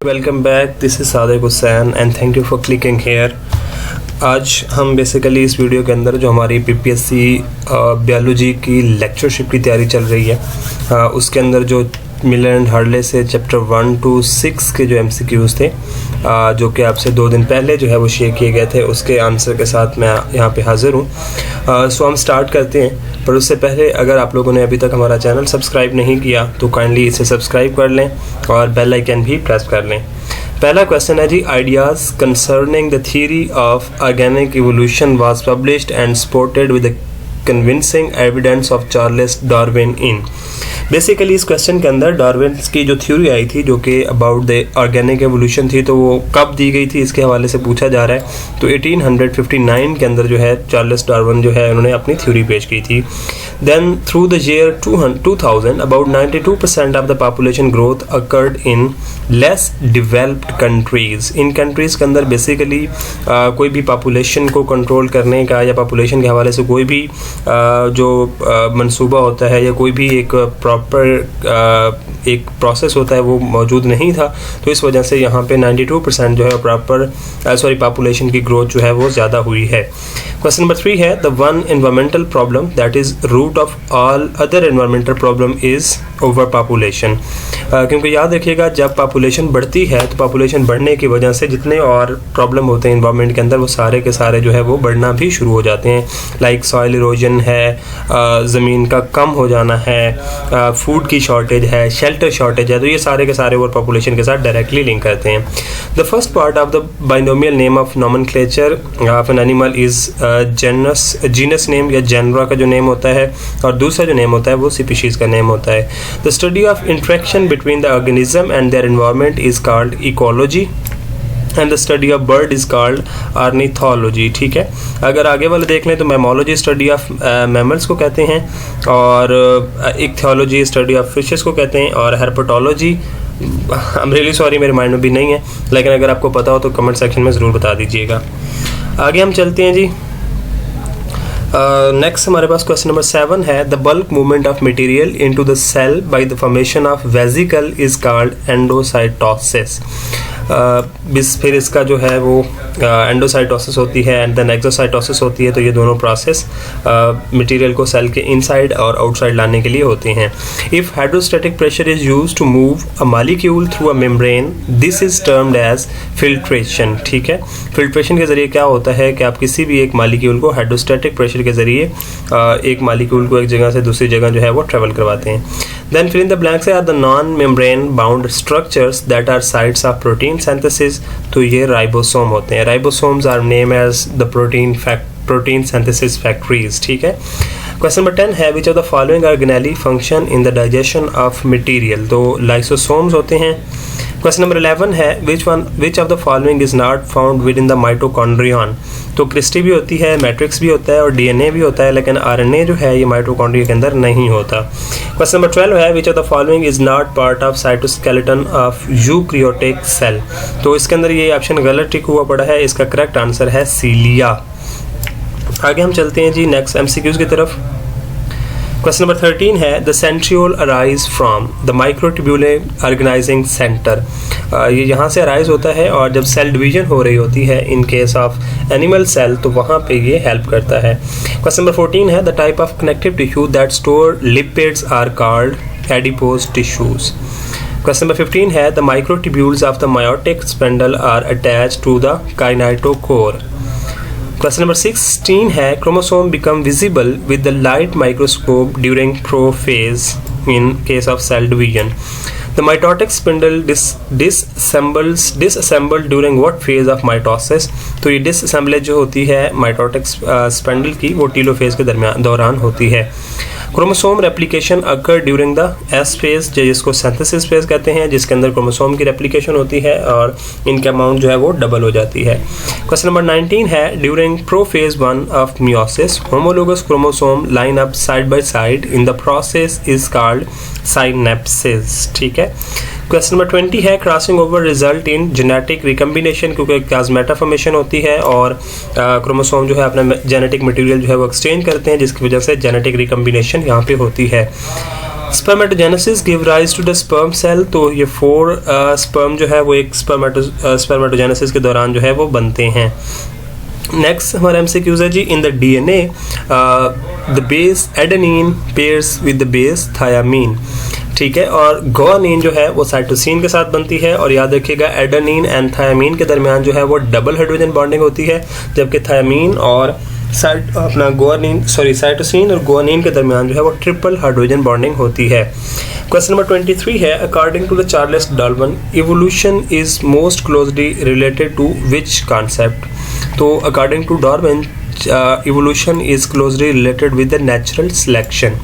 Welcome back, this is Sadiq Hussain and thank you for clicking here. आज हम basically इस video के अंदर जो हमारी पीपीएससी बायोलॉजी की लेक्चरशिप की तैयारी चल रही है उसके अंदर जो मिलर एंड हार्डले से चैप्टर 1 to 6 के जो एमसीक्यूज़ थे जो कि आपसे 2 दिन पहले जो है वो शेयर किए गए थे, उसके आंसर के साथ मैं यहाँ पे हाज़िर हूँ। सो हम स्टार्ट करते हैं, पर उससे पहले अगर आप लोगों ने अभी तक हमारा चैनल सब्सक्राइब नहीं किया तो काइंडली इसे सब्सक्राइब कर लें और बेल आइकन भी प्रेस कर लें। पहला क्वेश्चन है जी, ideas concerning the theory of organic evolution was published and supported with convincing evidence of Charles Darwin in. Basically इस क्वेश्चन के अंदर डार्विन की जो थ्योरी आई थी जो कि अबाउट द ऑर्गेनिक एवोल्यूशन थी, तो वो कब दी गई थी इसके हवाले से पूछा जा रहा है। तो 1859 के अंदर जो है चार्ल्स डार्विन जो है उन्होंने अपनी थ्योरी पेश की थी। Then through the year 2000 about 92% of the population growth occurred in less developed countries. इन कंट्रीज़ के अंदर बेसिकली कोई भी पॉपुलेशन को कंट्रोल करने का या पॉपुलेशन के हवाले से कोई भी जो मंसूबा होता है या कोई भी एक प्रॉपर एक प्रोसेस होता है वो मौजूद नहीं था, तो इस वजह से यहाँ पे 92% जो है प्रॉपर पॉपुलेशन की ग्रोथ जो है वो ज़्यादा हुई है। क्वेश्चन नंबर 3 है, the one environmental problem that is root of all other environmental problem is over population. क्योंकि याद रखिएगा जब पॉपुलेशन बढ़ती है तो पॉपुलेशन बढ़ने की वजह से जितने और प्रॉब्लम होते हैं इन्वायरमेंट के अंदर वो सारे के सारे जो है वो बढ़ना भी शुरू हो जाते हैं। लाइक सॉइल इरोजन है, ज़मीन का कम हो जाना है, फूड की शॉर्टेज है, शेल्टर शॉर्टेज है, तो ये सारे के सारे ओवर पॉपुलेशन के साथ डायरेक्टली लिंक करते हैं। The first part of the binomial name of nomenclature of an animal is genus name या जेनरा का जो नेम होता है, और दूसरा जो नेम होता है वो स्पीशीज़ का नेम होता है। The study of interaction between the organism and their environment is called ecology and the study of bird is called ornithology. ठीक है, अगर आगे वाले देख लें तो मैमोलॉजी स्टडी ऑफ मैमल्स को कहते हैं, और इक्थियोलॉजी स्टडी ऑफ फिशेस को कहते हैं, और हेर्पेटोलॉजी आई एम रियली सॉरी मेरे माइंड में भी नहीं है, लेकिन अगर आपको पता हो तो कमेंट सेक्शन में ज़रूर बता दीजिएगा। आगे हम चलते हैं जी। नेक्स्ट हमारे पास क्वेश्चन नंबर 7 है, the bulk movement of material into the cell by the formation of vesicle is called endocytosis. फिर इसका जो है वो एंडोसाइटोसिस होती है एंड देन एक्सोसाइटोसिस होती है, तो ये दोनों प्रोसेस मटेरियल को सेल के इनसाइड और आउटसाइड लाने के लिए होते हैं। If hydrostatic pressure is used to move a molecule through a membrane this is termed as filtration. ठीक है, फिल्ट्रेशन के ज़रिए क्या होता है कि आप किसी भी एक मॉलिक्यूल को हाइड्रोस्टैटिक प्रेशर के ज़रिए एक मॉलिक्यूल को एक जगह से दूसरी जगह जो है वो ट्रेवल करवाते हैं। Then fill in the blanks are the non membrane bound structures that are sites of protein synthesis, तो ये राइबोसोम होते हैं। Ribosomes are name as the protein synthesis factories. ठीक है, क्वेश्चन नंबर 10 है, which of the following organelle function in the digestion of material, तो lysosomes होते हैं। क्वेश्चन नंबर 11 है, which of the following is not found within the mitochondrion, तो Christie भी होती है, मैट्रिक्स भी होता है और डीएनए भी होता है, लेकिन आरएनए जो है ये माइटोकॉन्ड्रिया के अंदर नहीं होता। क्वेश्चन नंबर 12 है, which of the following is not part of cytoskeleton of eukaryotic cell, तो इसके अंदर ये ऑप्शन गलत टिक हुआ पड़ा है, इसका करेक्ट आंसर है सीलिया। आगे हम चलते हैं जी नेक्स्ट एमसीक्यूज की तरफ। क्वेश्चन नंबर 13 है, the centriole arise from the microtubular organising centre, ये यहाँ से अराइज होता है और जब सेल डिवीजन हो रही होती है in case of animal cell तो वहाँ पे ये हेल्प करता है। क्वेश्चन नंबर 14 है, the type of connective tissue that store lipids are called adipose tissues. Question number 15 है, the microtubules of the meiotic spindle are attached to the kinetochore. Question number 16 है, chromosome become visible with the light microscope during prophase in case of cell division. The mitotic spindle disassembled during what phase of mitosis, तो ये डिसअसेंबलेज जो होती है mitotic spindle की वो telophase के दौरान होती है। Chromosome replication occur during the S phase, जिसको सिंथेसिस फेज कहते हैं, जिसके अंदर क्रोमोसोम की रेप्लिकेशन होती है और इनका अमाउंट जो है वो डबल हो जाती है। क्वेश्चन नंबर 19 है, during prophase 1 of meiosis homologous chromosome line up side by side in the process is called synapsis. ठीक है, क्वेश्चन नंबर 20 है, crossing over result in genetic recombination, क्योंकि प्लाज्मेटा फॉर्मेशन होती है और क्रोमोसोम जो है अपना जेनेटिक मटेरियल जो है वो एक्सचेंज करते हैं, जिसकी वजह से जेनेटिक रिकम्बिनेशन यहाँ पे होती है। Spermatogenesis give rise to the sperm cell, तो ये 4 स्पर्म जो है वो एक स्पर्मेटोजेनेसिस के दौरान जो है वो बनते हैं। नेक्स्ट हमारा एमसीक्यूज है जी, in the DNA the base adenine pairs with the base thiamine, ठीक है, और गुआनिन जो है वो साइटोसिन के साथ बनती है, और याद रखिएगा एडेनिन एंड थायामीन के दरमियान जो है वो डबल हाइड्रोजन बॉन्डिंग होती है, जबकि थायामीन और साइटोसिन और गुआनिन के दरमियान जो है वो ट्रिपल हाइड्रोजन बॉन्डिंग होती है। क्वेश्चन नंबर 23 है, according to the Charles Darwin evolution is most closely related to which concept, तो according to Darwin evolution is closely related with the natural selection.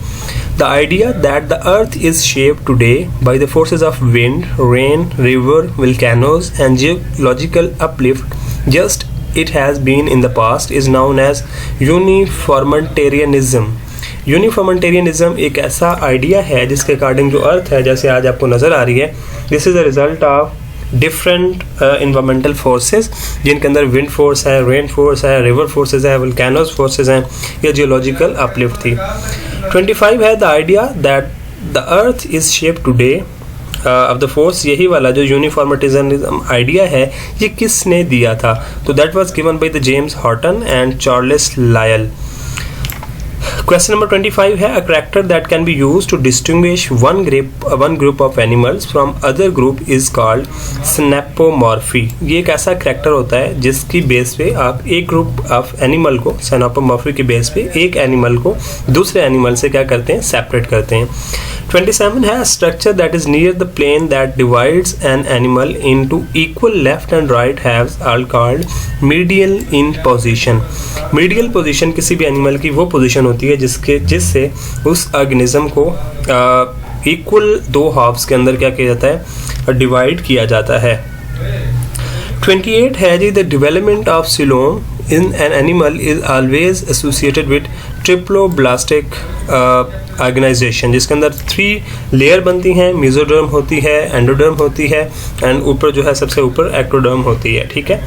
The idea that the earth is shaped today by the forces of wind, rain, river, volcanoes and geological uplift just it has been in the past is known as uniformitarianism. Uniformitarianism एक ऐसा idea है जिसके according जो अर्थ है, जैसे आज आपको नज़र आ रही है, this is a result of different environmental forces, जिनके अंदर विंड फोर्स है, रेन फोर्स है, रिवर फोर्सेस है, वोल्केनोज फोर्सेस हैं, या जियोलॉजिकल अपलिफ्ट थी। 25 है, the idea that the earth is shape today of the force, यही वाला जो यूनिफॉर्मिटिज्म आइडिया है ये किसने दिया था, तो that was given by the James Horton and Charles Lyell. Question number 25 है, a character that can be used to distinguish one group of animals from other group is called synapomorphy. ये एक ऐसा character होता है जिसकी base पे आप एक ग्रुप ऑफ एनिमल को, synapomorphy की बेस पे एक एनिमल को दूसरे एनिमल से क्या करते हैं, सेपरेट करते हैं। 27 है, structure that is near the plane that divides an animal into equal left and right halves are called medial in position. Medial position किसी भी एनिमल की वो पोजीशन होती है जिससे उस ऑर्गेनिज्म को इक्वल 2 हाफ्स के अंदर क्या किया जाता है, डिवाइड किया जाता है। 28 है जी, the development of coelom in an animal is always associated with triploblastic organisation, जिसके अंदर 3 लेयर बनती हैं, मेसोडर्म होती है, एंडोडर्म होती है एंड ऊपर जो है सबसे ऊपर एक्टोडर्म होती है, ठीक है,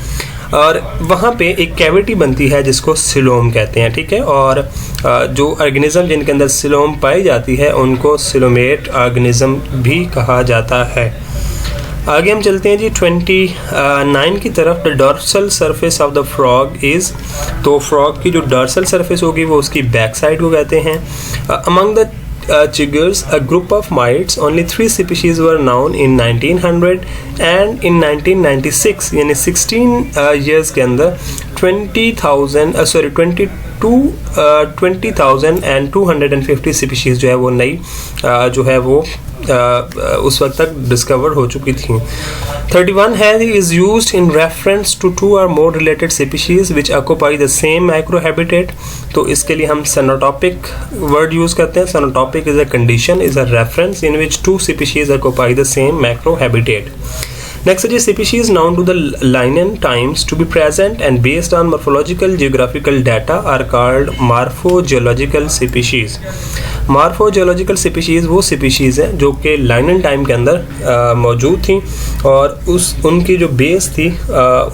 और वहाँ पे एक कैविटी बनती है जिसको सिलोम कहते हैं, ठीक है, और जो ऑर्गेनिज्म जिनके अंदर सिलोम पाई जाती है उनको सिलोमेट ऑर्गेनिज्म भी कहा जाता है। आगे हम चलते हैं जी 29 की तरफ। The dorsal surface of the frog is, तो फ्रॉग की जो डॉर्सल सरफेस होगी वो उसकी बैक साइड को कहते हैं। Among the chiggers a group of mites only 3 species were noun in 1900 and in 1996 यानी 16 ईयर्स के अंदर 20,250 स्पीशीज जो है वो नई जो है वो उस वक्त तक डिस्कवर हो चुकी थी। 31 है, is used in reference to 2 or more related species which occupy the same microhabitat, तो इसके लिए हम सेनोटॉपिक वर्ड यूज करते हैं। Cenotopic is a condition, is a reference in which 2 species occupy the same macrohabitat. Next is species known to the linean times to be present and based on morphological geographical data are called morphogeological species. Morphogeological species वो species हैं जो कि लाइनन time के अंदर मौजूद थी और उनकी जो बेस थी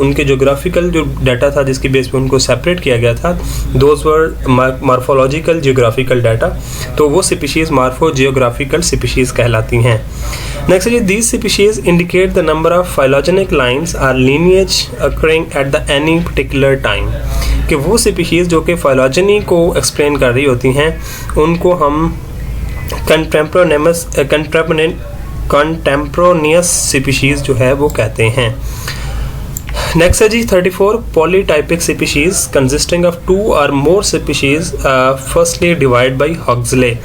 उनके जोग्राफिकल जो डाटा था जिसकी बेस पे उनको सेपरेट किया गया था, those were morphological geographical data, तो वो स्पीशीज़ मॉर्फोजियोग्राफिकल स्पीशीज़ कहलाती हैं। Next is these species indicate the number of phylogenetic lines or lineage occurring at the any particular time, कि वो स्पीशीज़ जो कि फाइलोजेनी को एक्सप्लेन कर रही होती हैं उनको हम कंटेम्पोरेनियस स्पीशीज़ जो है वो कहते हैं। नेक्स्ट है जी 34 polytypic species consisting of 2 or more species firstly divide by Huxley.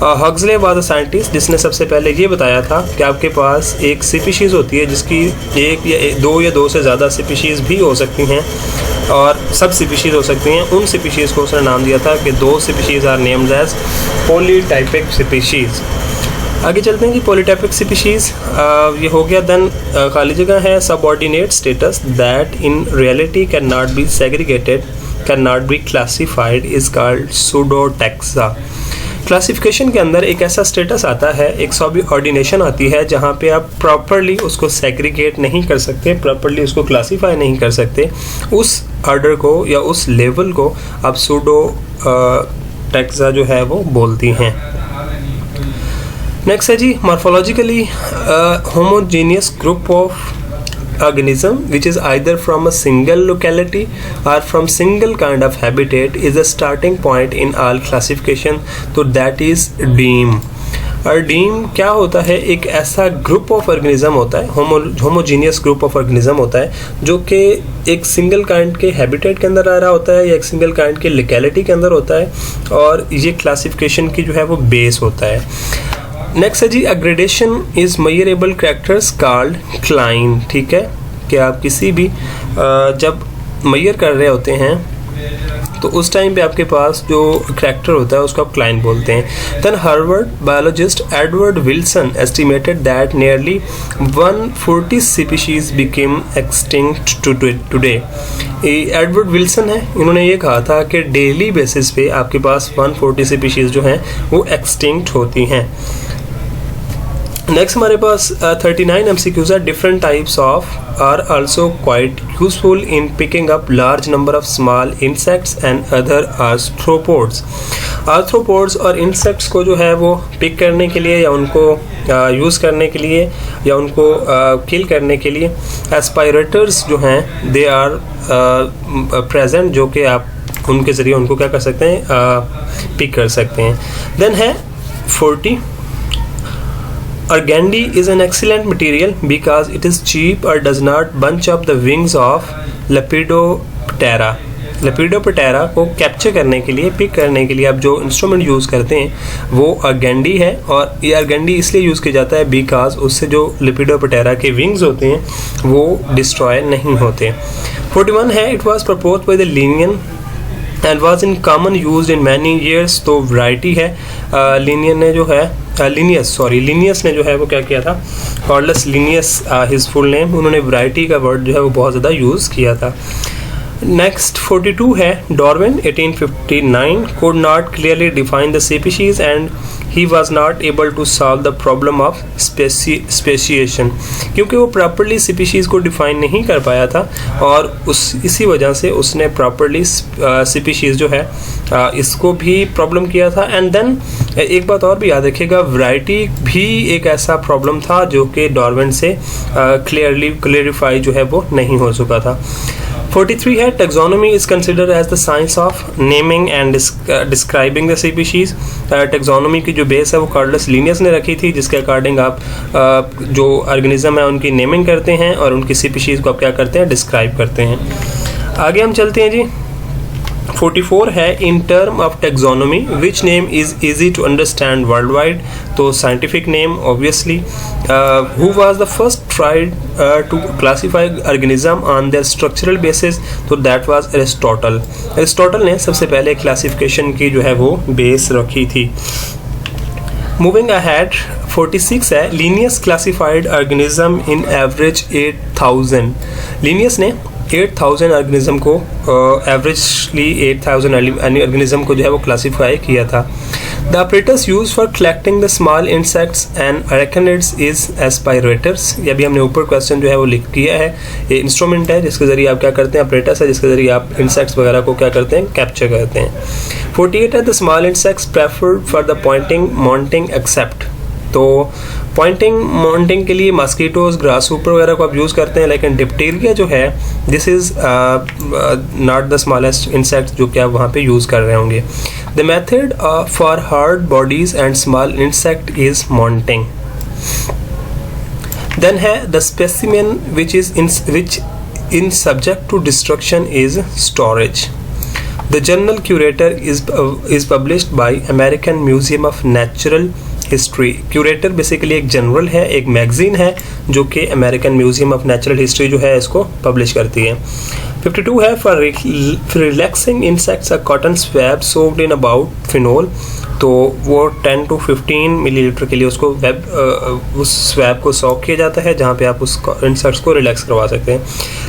Huxley was a scientist जिसने सबसे पहले ये बताया था कि आपके पास एक स्पीशीज़ होती है जिसकी एक या 2 से ज़्यादा स्पीशीज़ भी हो सकती हैं और सब स्पीशीज़ हो सकती हैं। उन स्पीशीज़ को उसने नाम दिया था कि 2 species are named as polytypic species. आगे चलते हैं कि पॉलीटाइपिक स्पीशीज़ ये हो गया। देन खाली जगह है subordinate status that in reality can not be segregated, can not be classified is called pseudotaxa. Classification के अंदर एक ऐसा स्टेटस आता है, एक सबऑर्डिनेशन आती है जहाँ पे आप प्रॉपरली उसको सेग्रीगेट नहीं कर सकते, प्रॉपरली उसको क्लासीफाई नहीं कर सकते, उस ऑर्डर को या उस लेवल को आप सूडोटैक्सा जो है वो बोलती हैं। नेक्स्ट है जी morphologically homogeneous group of organism which is either from a single locality or from single kind of habitat is a starting point in all classification, तो that is DEAM। और डीम क्या होता है, एक ऐसा ग्रुप ऑफ ऑर्गेनिज्म होता है, homogeneous group of organism होता है जो कि एक सिंगल काइंड के हैबिटेट के अंदर आ रहा होता है या एक सिंगल काइंड के लोकेलिटी के अंदर होता है, और ये क्लासिफिकेशन की जो है वो बेस होता है। नेक्स्ट है जी gradation is measurable characters called cline. ठीक है, कि आप किसी भी जब मेजर कर रहे होते हैं तो उस टाइम पे आपके पास जो कैरेक्टर होता है उसको आप क्लाइन बोलते हैं। Then Harvard biologist Edward Wilson estimated that nearly 140 species became extinct today. Edward Wilson है, इन्होंने ये कहा था कि डेली बेसिस पे आपके पास 140 स्पीशीज जो हैं वो एक्सटिंक्ट होती हैं। नेक्स्ट हमारे पास 39 MCQs are different types of are also quite useful in picking up large number of small insects and other arthropods। Arthropods और इंसेक्ट्स को जो है वो पिक करने के लिए या उनको यूज़ करने के लिए या उनको किल करने के लिए एस्पायरेटर्स जो हैं दे आर प्रेजेंट, जो कि आप उनके ज़रिए उनको क्या कर सकते हैं, पिक कर सकते हैं। देन है 40 Organdy is an excellent material because it is cheap or does not bunch up the wings of Lepidoptera। Lepidoptera को कैप्चर करने के लिए, पिक करने के लिए आप जो इंस्ट्रूमेंट यूज़ करते हैं वो अर्गेंडी है, और ये अर्गेंडी इसलिए यूज़ किया जाता है बिकॉज उससे जो Lepidoptera के विंग्स होते हैं वो डिस्ट्रॉय नहीं होते। 41 है it was propose by the Linnaean and was in common use in many years. तो वैरायटी है, लिनियन ने जो है लीनियस ने जो है वो क्या किया था, cords Linnaeus his full name, उन्होंने वैरायटी का वर्ड जो है वो बहुत ज़्यादा यूज़ किया था। नेक्स्ट 42 है Darwin 1859 could not clearly define the species and he was not able to solve the problem of speciation। क्योंकि वो प्रॉपरली स्पीशीज़ को डिफाइन नहीं कर पाया था और इसी वजह से उसने प्रॉपरली स्पीशीज़ जो है इसको भी प्रॉब्लम किया था। एंड देन एक बात और भी याद रखिएगा, वैरायटी भी एक ऐसा प्रॉब्लम था जो कि डार्विन से क्लियरिफाई जो है वो नहीं हो चुका था। 43 है taxonomy is considered as the science of naming and describing the species. Taxonomy की जो बेस है वो कॉर्डस लीनियस ने रखी थी, जिसके अकॉर्डिंग आप जो ऑर्गेनिज्म है उनकी नेमिंग करते हैं और उनकी स्पीशीज को आप क्या करते हैं, डिस्क्राइब करते हैं। आगे हम चलते हैं जी। 44 है in term of taxonomy which name is easy to understand world wide. तो scientific name obviously who was the first tried to classify organism on their structural basis, तो दैट वाज एरिस्टोटल। एरिस्टोटल ने सबसे पहले classification की जो है वो base रखी थी। मूविंग अहेड 46 है Linnaeus classified organism in average 8000। Linnaeus ने 8000 ऑर्गेनिज्म को एवरेजली 8000 ऑर्गेनिज्म को जो है वो क्लासीफाई किया था। The operators use for collecting the small insects and arachnids is aspirators. ये भी हमने ऊपर क्वेश्चन जो है वो लिख किया है। ये इंस्ट्रूमेंट है जिसके जरिए आप क्या करते हैं, ऑपरेटर्स है जिसके जरिए आप इंसेक्ट्स वगैरह को क्या करते हैं, कैप्चर करते हैं। 48 है the small insects preferred for the pointing mounting except. तो पॉइंटिंग माउंटिंग के लिए मस्कीटोज ग्रासहॉपर वगैरह को आप यूज़ करते हैं, लेकिन डिप्टेरिया जो है this is not the smallest insect जो कि आप वहाँ पे यूज़ कर रहे होंगे। The method for hard bodies and small insect is mounting. Then है the specimen which in subject to destruction is storage. The Journal Curator is published by American Museum of Natural History। Curator basically एक general है, एक magazine है जो कि American museum of natural history जो है इसको पब्लिश करती है। 52 है for relaxing insects a cotton swab soaked in about phenol. तो वो 10 to 15 मिलीलीटर के लिए उसको उस स्वैब को सॉक किया जाता है जहाँ पे आप उस इंसेक्ट्स को रिलैक्स करवा सकते हैं।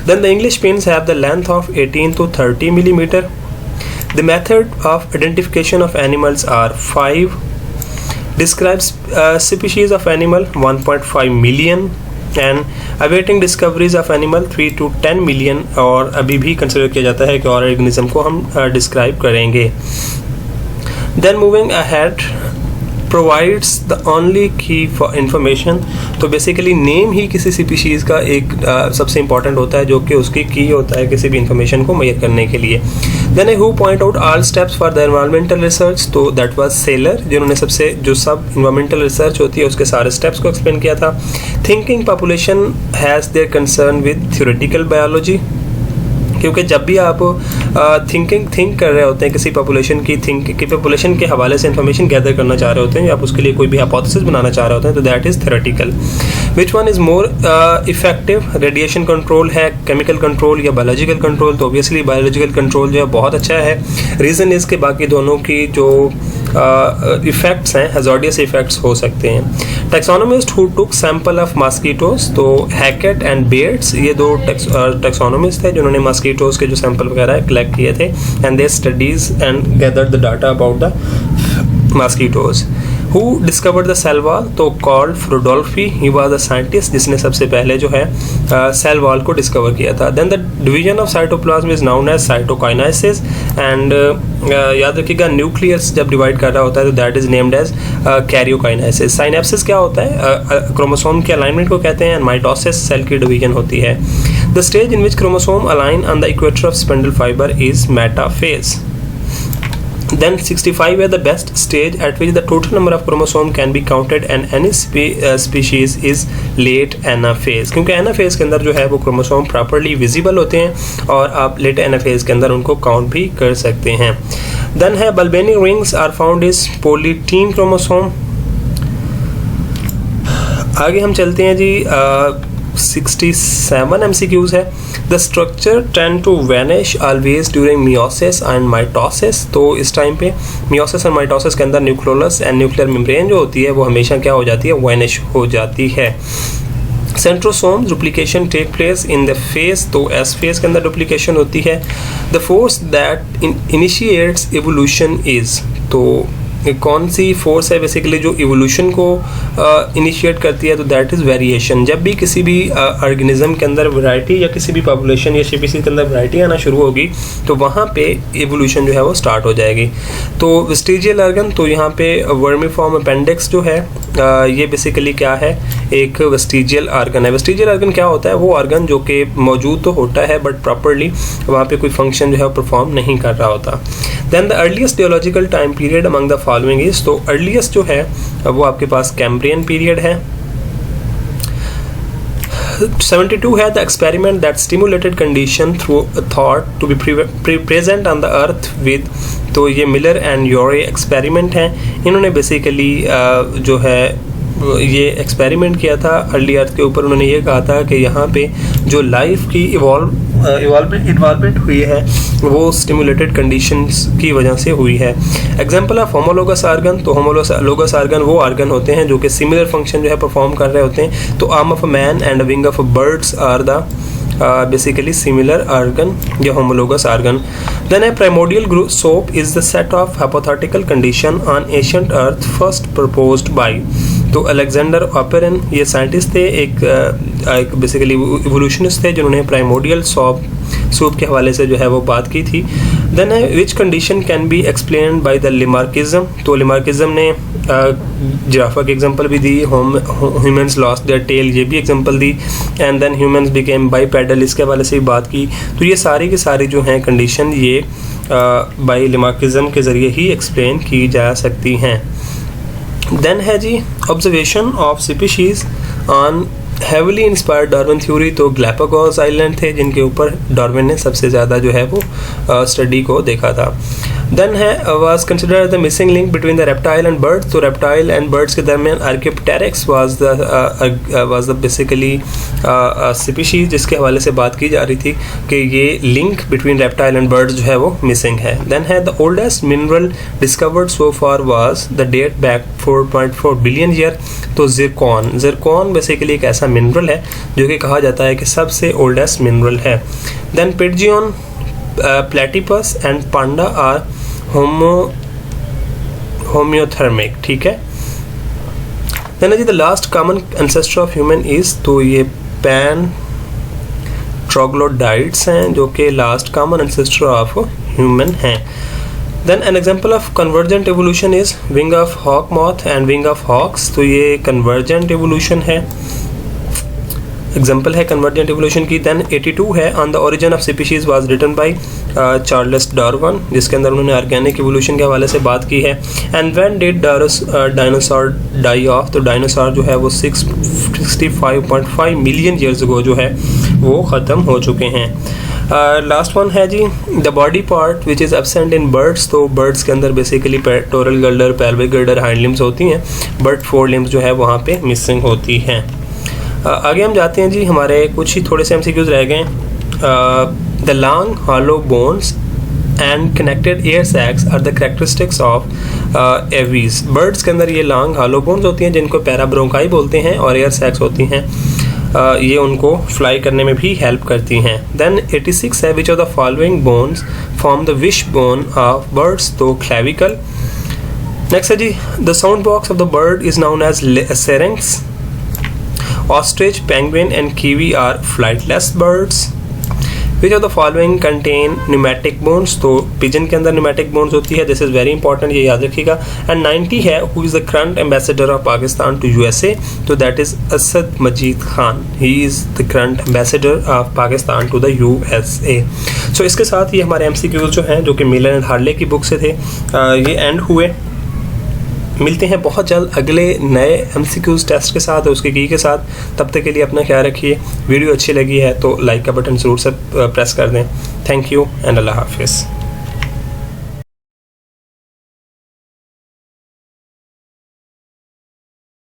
Then the English pins have the length of 18 to 30 millimetre. The method of identification of animals are 5. Describes species of animal 1.5 million and awaiting discoveries of animal 3 to 10 million। और अभी भी consider किया जाता है कि और ऑर्गेनिज्म को हम डिस्क्राइब करेंगे। Then moving ahead provides the only की फॉर इंफॉर्मेशन। तो बेसिकली नेम ही किसी स्पीशीज़ का एक सबसे इंपॉर्टेंट होता है, जो कि उसकी की होता है किसी भी इंफॉर्मेशन को मेजर करने के लिए। Then who point out all steps for the environmental research, तो दैट वाज सेलर, जिन्होंने सबसे जो सब इन्वायरमेंटल रिसर्च होती है उसके सारे स्टेप्स को एक्सप्लेन किया था। Thinking population has their concern with theoretical biology, क्योंकि जब भी आप थिंक कर रहे होते हैं किसी पॉपुलेशन की पॉपुलेशन के हवाले से इंफॉर्मेशन गैदर करना चाह रहे होते हैं, या आप उसके लिए कोई भी हाइपोथेसिस बनाना चाह रहे होते हैं, तो that is theoretical. Which one is more effective, radiation control है, केमिकल कंट्रोल या बायोलॉजिकल कंट्रोल? तो ऑब्वियसली बायोलॉजिकल कंट्रोल जो है बहुत अच्छा है। रीज़न इज़ कि बाकी दोनों की जो इफ़ेक्ट्स हैं हैज़ार्डियस इफ़ेक्ट्स हो सकते हैं। Taxonomist who took sample of mosquitoes, तो हैकेट एंड बेयर्ड्स, ये दो टैक्सोनोमिस्ट थे जिन्होंने मॉस्किटोज के जो सैंपल वगैरह कलेक्ट किए थे, and they studies and gathered the data about the mosquitoes. Who discovered the cell wall, तो कॉल्ड फ्रोडोल्फी, ही वाज द साइंटिस्ट जिसने सबसे पहले जो है सेल वॉल को डिस्कवर किया था। Then the division of cytoplasm is known as cytokinesis, and याद रखिएगा न्यूक्लियस जब डिवाइड कर रहा होता है तो that is named as karyokinesis. Synapsis क्या होता है? क्रोमोसोम के अलाइनमेंट को कहते हैं, एंड माइटोसिस सेल की डिवीजन होती है। The stage in which chromosome align on the equator of spindle fibre is metaphase. Then 65 है the best stage at which the total number of chromosome can be counted and any species is late anaphase, क्योंकि anaphase के अंदर जो है वो chromosome properly visible होते हैं और आप लेट anaphase के अंदर उनको काउंट भी कर सकते हैं। Then है bulbani rings are found is polytene chromosome। आगे हम चलते हैं जी 67 MCQs है। The structure tend to vanish always during meiosis and mitosis, तो इस टाइम पे मियोसिस और माइटोसिस के अंदर न्यूक्लियोलस एंड न्यूक्लियर मेम्ब्रेन जो होती है वो हमेशा क्या हो जाती है? वैनिश हो जाती है। Centrosome duplication take place in the phase, तो एस फेस के अंदर डुप्लीकेशन होती है। The force that initiates evolution is, तो कौन सी फोर्स है बेसिकली जो इवोल्यूशन को इनिशिएट करती है? तो दैट इज़ वेरिएशन। जब भी किसी भी ऑर्गेनिज्म के अंदर वैरायटी या किसी भी पॉपुलेशन या स्पीशीज के अंदर वैरायटी आना शुरू होगी तो वहाँ पे इवोल्यूशन जो है वो स्टार्ट हो जाएगी। तो वेस्टिजियल ऑर्गन, तो यहाँ पे वर्मीफॉर्म अपेंडिक्स जो है ये बेसिकली क्या है? एक वेस्टिजियल ऑर्गन है। वेस्टिजियल ऑर्गन क्या होता है? वो ऑर्गन जो कि मौजूद तो होता है बट प्रॉपरली वहाँ पे कोई फंक्शन जो है परफॉर्म नहीं कर रहा होता। Then the earliest geological time period among the following is, तो अर्लीस्ट जो है वो आपके पास कैम्ब्रियन पीरियड है। 72 है the experiment that stimulated condition through thought to be present on the earth with, तो ये मिलर एंड योरे एक्सपेरिमेंट हैं। इन्होंने बेसिकली जो है ये एक्सपेरिमेंट किया था अर्ली अर्थ के ऊपर। उन्होंने ये कहा था कि यहाँ पे जो लाइफ की इन्वॉल्वमेंट हुई है वो स्टिमुलेटेड कंडीशंस की वजह से हुई है। एग्जांपल ऑफ होमोलोगस ऑर्गन, तो होमोलोगस ऑर्गन वो ऑर्गन होते हैं जो कि सिमिलर फंक्शन जो है परफॉर्म कर रहे होते हैं। तो arm of a man and wing of a birds are the basically similar organ या homologous organ. Then a primordial group soap is the set of hypothetical condition on ancient earth first proposed by, तो Alexander ऑपेरन ये scientist थे, एक basically इवोल्यूशनिस्ट थे जिन्होंने primordial soup के हवाले से जो है वो बात की थी। Then which condition can be explain by the Lamarckism, तो लिमार्किज्म ने जिराफा की एग्जांपल भी दी, ह्यूमंस लॉस्ट देयर टेल ये भी एग्जांपल दी, and then humans became bipedal इसके हवाले से भी बात की। तो ये सारी की सारी जो हैं कंडीशन ये बाय लिमार्किज्म के ज़रिए ही एक्सप्लेन की जा सकती हैं। देन है जी observation of species on heavily inspired Darwin theory, तो गैलापागोस आइलैंड थे जिनके ऊपर डार्विन ने सबसे ज़्यादा जो है वो स्टडी को देखा था। देन है was considered the missing link between the reptile and birds, तो रेप्टाइल एंड बर्ड्स के दरमियान Archaeopteryx was the basically species जिसके हवाले से बात की जा रही थी कि ये link between reptile and birds जो है वो मिसिंग है। देन है the oldest mineral discovered so far was the date back 4.4 billion year, तो जिरकॉन बेसिकली एक ऐसा मिनरल है जो कि कहा जाता है कि सबसे ओल्डेस्ट मिनरल है। Then pigeon, platypus and panda are homeothermic, ठीक है। देन जी the last common ancestor of human is, तो ये पैन ट्रोग्लोडाइट्स हैं जो कि last common ancestor of human हैं। Then an example of convergent evolution is wing of hawk moth and wing of hawks. तो ये कन्वर्जेंट एवोल्यूशन है, example है कन्वर्जेंट एवोल्यूशन की। देन 82 है on the origin of species was written by Charles Darwin, जिसके अंदर उन्होंने organic evolution के हवाले से बात की है। And when did dinosaur die off, तो डायनासोर जो है वो 65.5 मिलियन ईयर्स अगो जो है वो ख़त्म हो चुके हैं। लास्ट वन है जी the body part which is absent in birds. तो बर्ड्स के अंदर basically pectoral girdle, pelvic girdle, hind limbs होती हैं, बट 4 लिम्स जो है वहाँ पे मिसिंग होती हैं। आगे हम जाते हैं जी, हमारे कुछ ही थोड़े से MCQs रह गए। The long hollow bones and connected air sacs are the characteristics of aves. Birds के अंदर ये लॉन्ग हॉलो बोन्स होती हैं जिनको पैराब्रोंकाई बोलते हैं, और एयर सैक्स होती हैं, ये उनको फ्लाई करने में भी हेल्प करती हैं। देन 86 है which of the following bones form the wish bone of birds. तो क्लेविकल। नेक्स्ट है जी the sound box of the bird is known as syrinx. Ostrich, penguin and kiwi are flightless birds. Which of the following contain pneumatic bones? तो pigeon के अंदर pneumatic bones होती है, this is very important, ये याद रखिएगा। And 90 है who is the current ambassador of Pakistan to USA? तो that is Asad Majid Khan. He is the current ambassador of Pakistan to the USA. So इसके साथ ये हमारे MCQs जो हैं, जो कि मिलर एंड हार्ले की बुक से थे, ये एंड हुए। मिलते हैं बहुत जल्द अगले नए MCQs टेस्ट के साथ, उसके की के साथ। तब तक के लिए अपना ख्याल रखिए। वीडियो अच्छी लगी है तो लाइक का बटन ज़रूर से प्रेस कर दें। थैंक यू एंड अल्लाह हाफिज़।